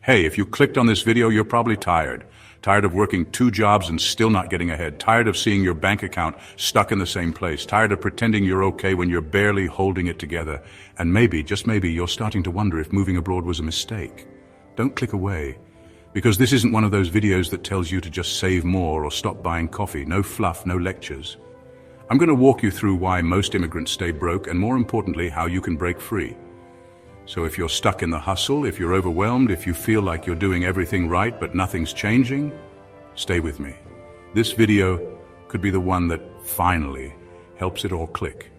Hey, if you clicked on this video, you're probably tired. Tired of working 2 jobs and still not getting ahead. Tired of seeing your bank account stuck in the same place. Tired of pretending you're okay when you're barely holding it together. And maybe, just maybe, you're starting to wonder if moving abroad was a mistake. Don't click away, because this isn't one of those videos that tells you to just save more or stop buying coffee. No fluff, no lectures. I'm going to walk you through why most immigrants stay broke, and more importantly, how you can break free. So if you're stuck in the hustle, if you're overwhelmed, if you feel like you're doing everything right but nothing's changing, stay with me. This video could be the one that finally helps it all click.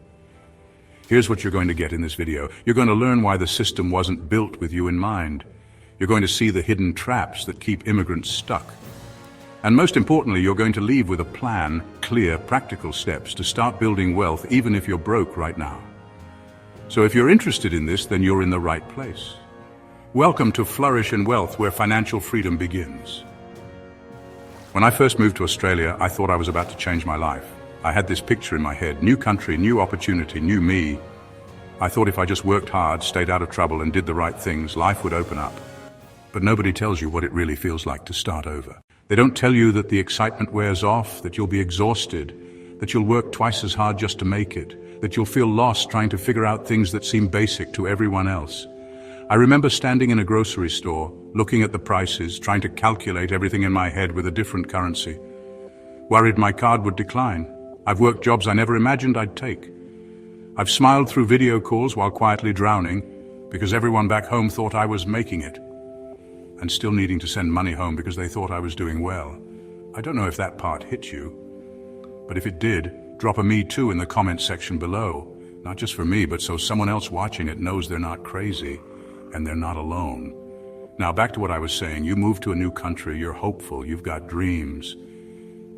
Here's what you're going to get in this video. You're going to learn why the system wasn't built with you in mind. You're going to see the hidden traps that keep immigrants stuck. And most importantly, you're going to leave with a plan, clear, practical steps to start building wealth even if you're broke right now. So if you're interested in this, then you're in the right place. Welcome to Flourish in Wealth, where financial freedom begins. When I first moved to Australia, I thought I was about to change my life. I had this picture in my head: new country, new opportunity, new me. I thought if I just worked hard, stayed out of trouble, and did the right things, life would open up. But nobody tells you what it really feels like to start over. They don't tell you that the excitement wears off, that you'll be exhausted, that you'll work twice as hard just to make it, that you'll feel lost trying to figure out things that seem basic to everyone else. I remember standing in a grocery store, looking at the prices, trying to calculate everything in my head with a different currency. Worried my card would decline. I've worked jobs I never imagined I'd take. I've smiled through video calls while quietly drowning because everyone back home thought I was making it, and still needing to send money home because they thought I was doing well. I don't know if that part hit you, but if it did, drop a me too in the comment section below. Not just for me, but so someone else watching it knows they're not crazy and they're not alone. Now back to what I was saying. You move to a new country, you're hopeful, you've got dreams.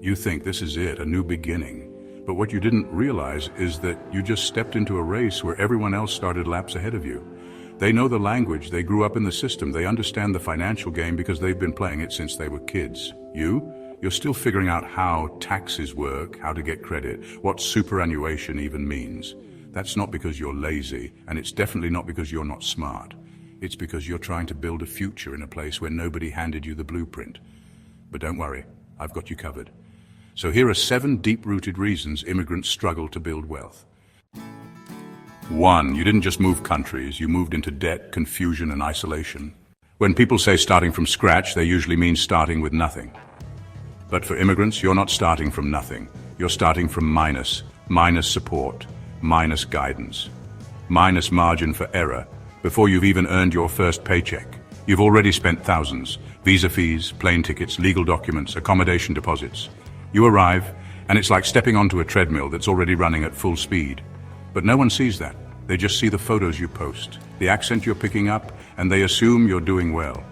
You think this is it, a new beginning. But what you didn't realize is that you just stepped into a race where everyone else started laps ahead of you. They know the language, they grew up in the system, they understand the financial game because they've been playing it since they were kids. You're still figuring out how taxes work, how to get credit, what superannuation even means. That's not because you're lazy, and it's definitely not because you're not smart. It's because you're trying to build a future in a place where nobody handed you the blueprint. But don't worry, I've got you covered. So here are 7 deep-rooted reasons immigrants struggle to build wealth. 1. You didn't just move countries, you moved into debt, confusion, and isolation. When people say starting from scratch, they usually mean starting with nothing. But for immigrants, you're not starting from nothing. You're starting from minus support, minus guidance, minus margin for error. Before you've even earned your first paycheck, you've already spent thousands: visa fees, plane tickets, legal documents, accommodation deposits. You arrive, and it's like stepping onto a treadmill that's already running at full speed. But no one sees that. They just see the photos you post, the accent you're picking up, and they assume you're doing well.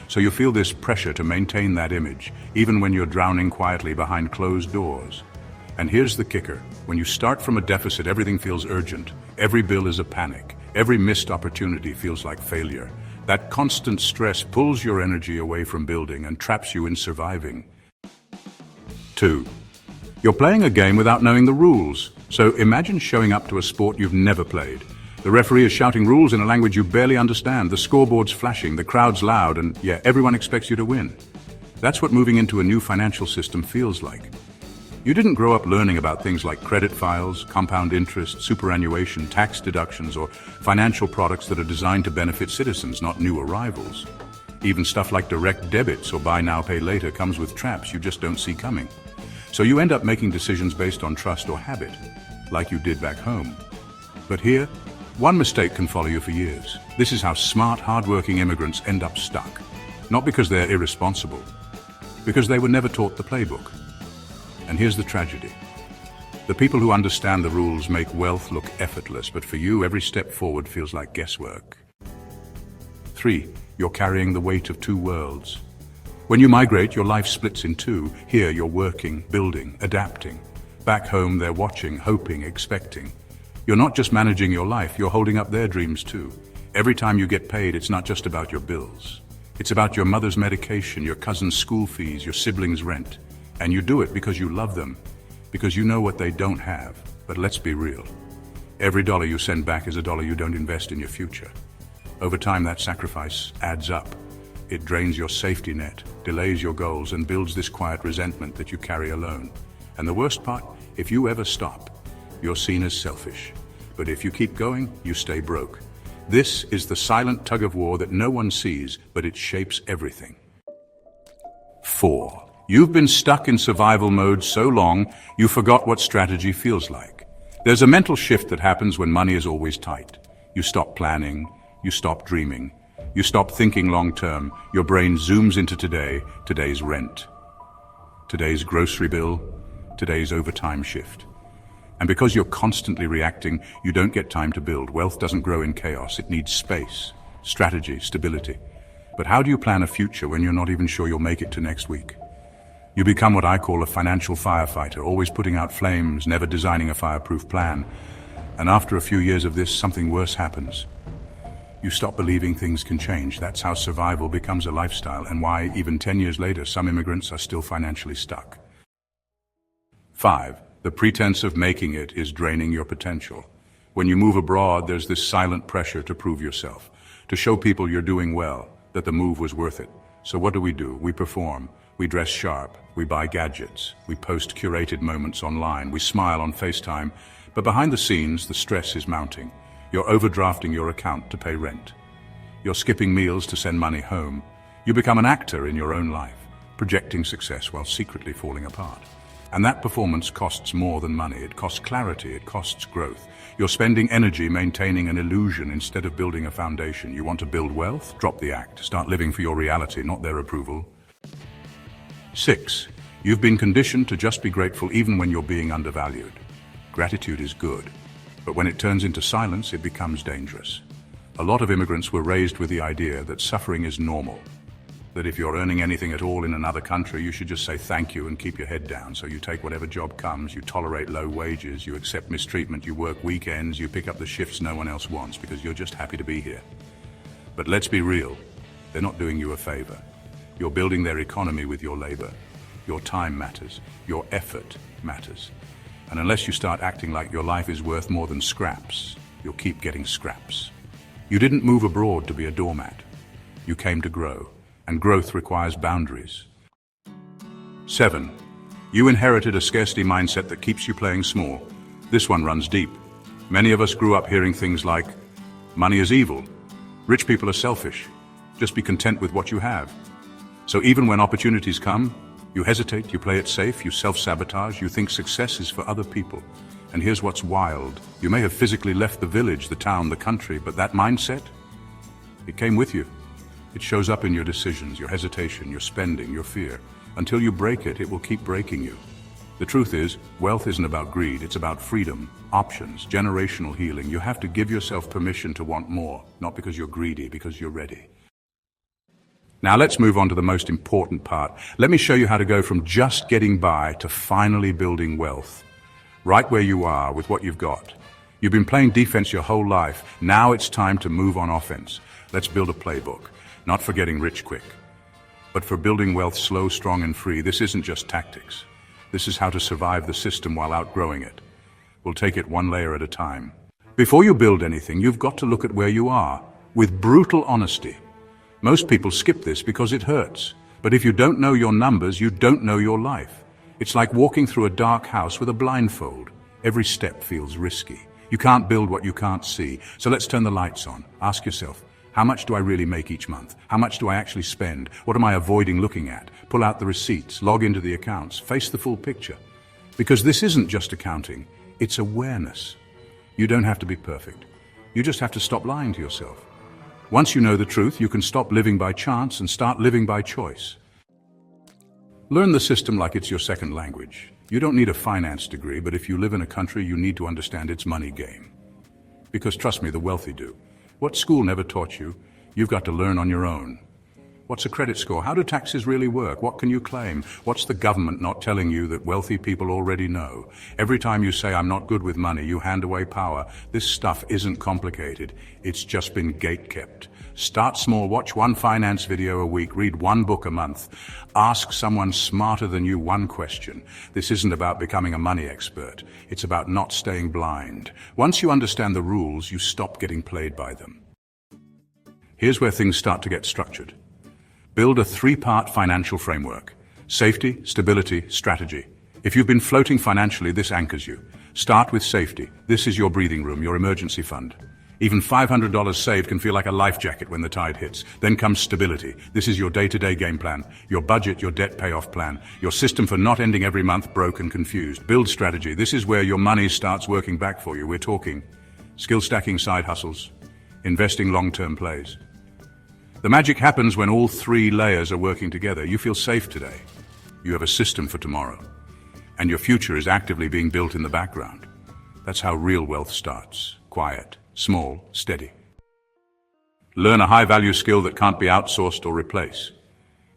So you feel this pressure to maintain that image, even when you're drowning quietly behind closed doors. And here's the kicker. When you start from a deficit, everything feels urgent. Every bill is a panic. Every missed opportunity feels like failure. That constant stress pulls your energy away from building and traps you in surviving. 2. You're playing a game without knowing the rules. So imagine showing up to a sport you've never played. The referee is shouting rules in a language you barely understand, the scoreboard's flashing, the crowd's loud, and yeah, everyone expects you to win. That's what moving into a new financial system feels like. You didn't grow up learning about things like credit files, compound interest, superannuation, tax deductions, or financial products that are designed to benefit citizens, not new arrivals. Even stuff like direct debits or buy now, pay later comes with traps you just don't see coming. So you end up making decisions based on trust or habit, like you did back home. But here, one mistake can follow you for years. This is how smart, hard-working immigrants end up stuck. Not because they're irresponsible, because they were never taught the playbook. And here's the tragedy. The people who understand the rules make wealth look effortless, but for you, every step forward feels like guesswork. 3. You're carrying the weight of 2 worlds. When you migrate, your life splits in 2. Here, you're working, building, adapting. Back home, they're watching, hoping, expecting. You're not just managing your life, you're holding up their dreams too. Every time you get paid, it's not just about your bills. It's about your mother's medication, your cousin's school fees, your siblings' rent. And you do it because you love them, because you know what they don't have. But let's be real. Every dollar you send back is a dollar you don't invest in your future. Over time, that sacrifice adds up. It drains your safety net, delays your goals, and builds this quiet resentment that you carry alone. And the worst part, if you ever stop, you're seen as selfish. But if you keep going, you stay broke. This is the silent tug-of-war that no one sees, but it shapes everything. 4. You've been stuck in survival mode so long, you forgot what strategy feels like. There's a mental shift that happens when money is always tight. You stop planning, you stop dreaming, you stop thinking long-term. Your brain zooms into today, today's rent, today's grocery bill, today's overtime shift. And because you're constantly reacting, you don't get time to build. Wealth doesn't grow in chaos. It needs space, strategy, stability. But how do you plan a future when you're not even sure you'll make it to next week? You become what I call a financial firefighter, always putting out flames, never designing a fireproof plan. And after a few years of this, something worse happens. You stop believing things can change. That's how survival becomes a lifestyle, and why, even 10 years later, some immigrants are still financially stuck. 5. The pretense of making it is draining your potential. When you move abroad, there's this silent pressure to prove yourself, to show people you're doing well, that the move was worth it. So what do? We perform. We dress sharp. We buy gadgets. We post curated moments online. We smile on FaceTime. But behind the scenes, the stress is mounting. You're overdrafting your account to pay rent. You're skipping meals to send money home. You become an actor in your own life, projecting success while secretly falling apart. And that performance costs more than money. It costs clarity. It costs growth. You're spending energy maintaining an illusion instead of building a foundation. You want to build wealth? Drop the act. Start living for your reality, not their approval. 6. You've been conditioned to just be grateful even when you're being undervalued. Gratitude is good, but when it turns into silence, it becomes dangerous. A lot of immigrants were raised with the idea that suffering is normal, that if you're earning anything at all in another country, you should just say thank you and keep your head down. So you take whatever job comes, you tolerate low wages, you accept mistreatment, you work weekends, you pick up the shifts no one else wants because you're just happy to be here. But let's be real, they're not doing you a favor. You're building their economy with your labor. Your time matters. Your effort matters. And unless you start acting like your life is worth more than scraps, you'll keep getting scraps. You didn't move abroad to be a doormat. You came to grow, and growth requires boundaries. 7. You inherited a scarcity mindset that keeps you playing small. This one runs deep. Many of us grew up hearing things like, money is evil, rich people are selfish, just be content with what you have. So even when opportunities come, you hesitate, you play it safe, you self-sabotage, you think success is for other people. And here's what's wild. You may have physically left the village, the town, the country, but that mindset, it came with you. It shows up in your decisions, your hesitation, your spending, your fear. Until you break it, it will keep breaking you. The truth is, wealth isn't about greed, it's about freedom, options, generational healing. You have to give yourself permission to want more, not because you're greedy, because you're ready. Now let's move on to the most important part. Let me show you how to go from just getting by to finally building wealth. Right where you are with what you've got. You've been playing defense your whole life. Now it's time to move on offense. Let's build a playbook, not for getting rich quick, but for building wealth slow, strong, and free. This isn't just tactics. This is how to survive the system while outgrowing it. We'll take it one layer at a time. Before you build anything, you've got to look at where you are, with brutal honesty. Most people skip this because it hurts. But if you don't know your numbers, you don't know your life. It's like walking through a dark house with a blindfold. Every step feels risky. You can't build what you can't see. So let's turn the lights on. Ask yourself, how much do I really make each month? How much do I actually spend? What am I avoiding looking at? Pull out the receipts, log into the accounts, face the full picture. Because this isn't just accounting, it's awareness. You don't have to be perfect. You just have to stop lying to yourself. Once you know the truth, you can stop living by chance and start living by choice. Learn the system like it's your second language. You don't need a finance degree, but if you live in a country, you need to understand its money game. Because trust me, the wealthy do. What school never taught you, you've got to learn on your own. What's a credit score? How do taxes really work? What can you claim? What's the government not telling you that wealthy people already know? Every time you say, I'm not good with money, you hand away power. This stuff isn't complicated. It's just been gate-kept. Start small, watch one finance video a week, read one book a month. Ask someone smarter than you one question. This isn't about becoming a money expert. It's about not staying blind. Once you understand the rules, you stop getting played by them. Here's where things start to get structured. Build a three-part financial framework. Safety, stability, strategy. If you've been floating financially, this anchors you. Start with safety. This is your breathing room, your emergency fund. Even $500 saved can feel like a life jacket when the tide hits. Then comes stability. This is your day-to-day game plan, your budget, your debt payoff plan, your system for not ending every month broke and confused. Build strategy. This is where your money starts working back for you. We're talking skill stacking side hustles, investing long-term plays. The magic happens when all three layers are working together. You feel safe today. You have a system for tomorrow. And your future is actively being built in the background. That's how real wealth starts. Quiet, small, steady. Learn a high-value skill that can't be outsourced or replaced.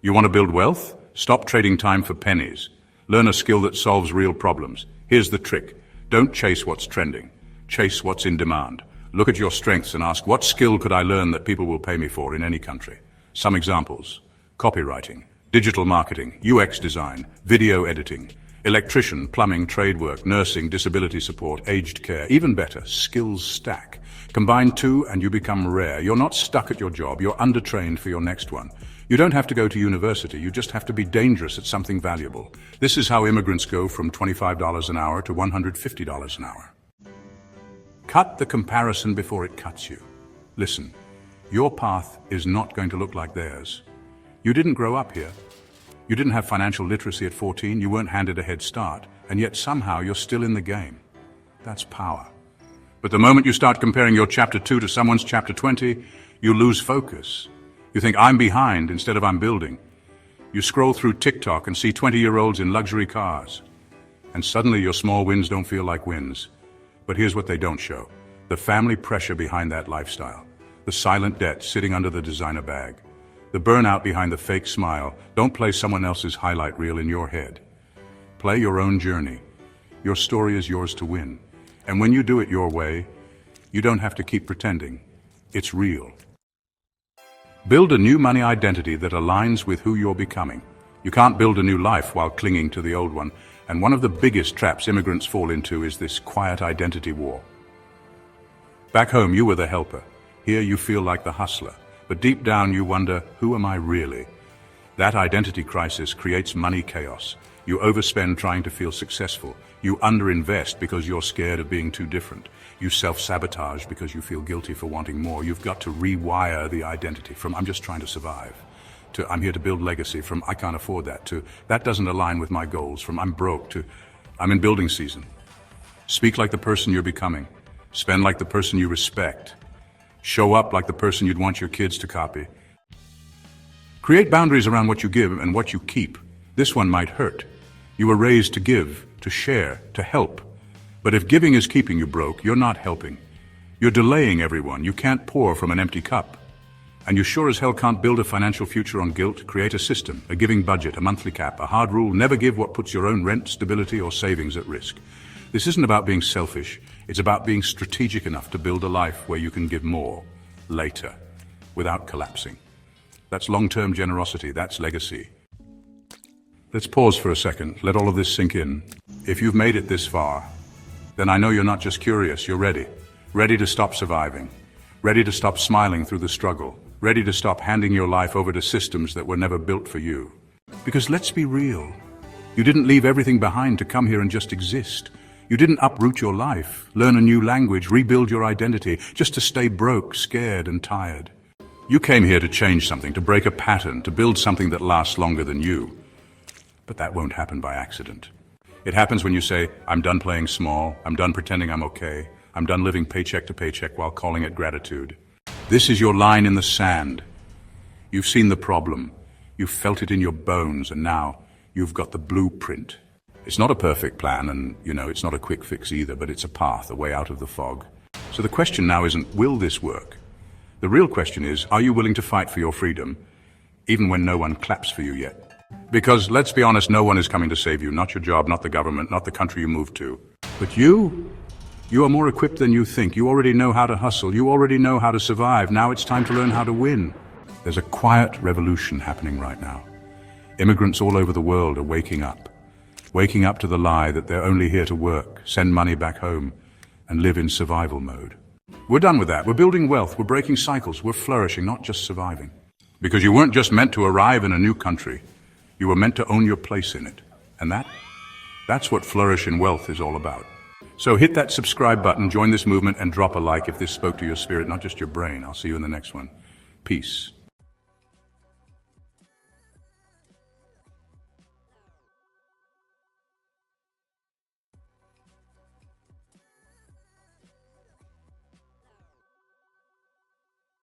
You want to build wealth? Stop trading time for pennies. Learn a skill that solves real problems. Here's the trick. Don't chase what's trending. Chase what's in demand. Look at your strengths and ask, what skill could I learn that people will pay me for in any country? Some examples: copywriting, digital marketing, UX design, video editing, electrician, plumbing, trade work, nursing, disability support, aged care. Even better, skills stack. Combine two and you become rare. You're not stuck at your job, you're undertrained for your next one. You don't have to go to university, you just have to be dangerous at something valuable. This is how immigrants go from $25 an hour to $150 an hour. Cut the comparison before it cuts you. Listen, your path is not going to look like theirs. You didn't grow up here. You didn't have financial literacy at 14, you weren't handed a head start, and yet somehow you're still in the game. That's power. But the moment you start comparing your chapter 2 to someone's chapter 20, you lose focus. You think, I'm behind instead of I'm building. You scroll through TikTok and see 20-year-olds in luxury cars. And suddenly your small wins don't feel like wins. But here's what they don't show: the family pressure behind that lifestyle, the silent debt sitting under the designer bag, the burnout behind the fake smile. Don't play someone else's highlight reel in your head. Play your own journey. Your story is yours to win. And when you do it your way, you don't have to keep pretending. It's real. Build a new money identity that aligns with who you're becoming. You can't build a new life while clinging to the old one. And one of the biggest traps immigrants fall into is this quiet identity war. Back home, you were the helper. Here, you feel like the hustler. But deep down, you wonder, who am I really? That identity crisis creates money chaos. You overspend trying to feel successful. You underinvest because you're scared of being too different. You self-sabotage because you feel guilty for wanting more. You've got to rewire the identity from I'm just trying to survive, to I'm here to build legacy, from I can't afford that, to that doesn't align with my goals, from I'm broke, to I'm in building season. Speak like the person you're becoming. Spend like the person you respect. Show up like the person you'd want your kids to copy. Create boundaries around what you give and what you keep. This one might hurt. You were raised to give, to share, to help. But if giving is keeping you broke, you're not helping. You're delaying everyone. You can't pour from an empty cup. And you sure as hell can't build a financial future on guilt. Create a system, a giving budget, a monthly cap, a hard rule: never give what puts your own rent, stability, or savings at risk. This isn't about being selfish. It's about being strategic enough to build a life where you can give more, later, without collapsing. That's long-term generosity. That's legacy. Let's pause for a second. Let all of this sink in. If you've made it this far, then I know you're not just curious, you're ready. Ready to stop surviving. Ready to stop smiling through the struggle. Ready to stop handing your life over to systems that were never built for you. Because let's be real. You didn't leave everything behind to come here and just exist. You didn't uproot your life, learn a new language, rebuild your identity, just to stay broke, scared, and tired. You came here to change something, to break a pattern, to build something that lasts longer than you. But that won't happen by accident. It happens when you say, I'm done playing small, I'm done pretending I'm okay, I'm done living paycheck to paycheck while calling it gratitude. This is your line in the sand. You've seen the problem, you've felt it in your bones, and now you've got the blueprint. It's not a perfect plan, and it's not a quick fix either, but it's a path, a way out of the fog. So the question now isn't, will this work? The real question is, are you willing to fight for your freedom, even when no one claps for you yet? Because, let's be honest, no one is coming to save you, not your job, not the government, not the country you moved to. But you are more equipped than you think. You already know how to hustle. You already know how to survive. Now it's time to learn how to win. There's a quiet revolution happening right now. Immigrants all over the world are waking up to the lie that they're only here to work, send money back home, and live in survival mode. We're done with that. We're building wealth. We're breaking cycles. We're flourishing, not just surviving. Because you weren't just meant to arrive in a new country. You were meant to own your place in it. And that's what Flourish in Wealth is all about. So hit that subscribe button, join this movement, and drop a like if this spoke to your spirit, not just your brain. I'll see you in the next one. Peace.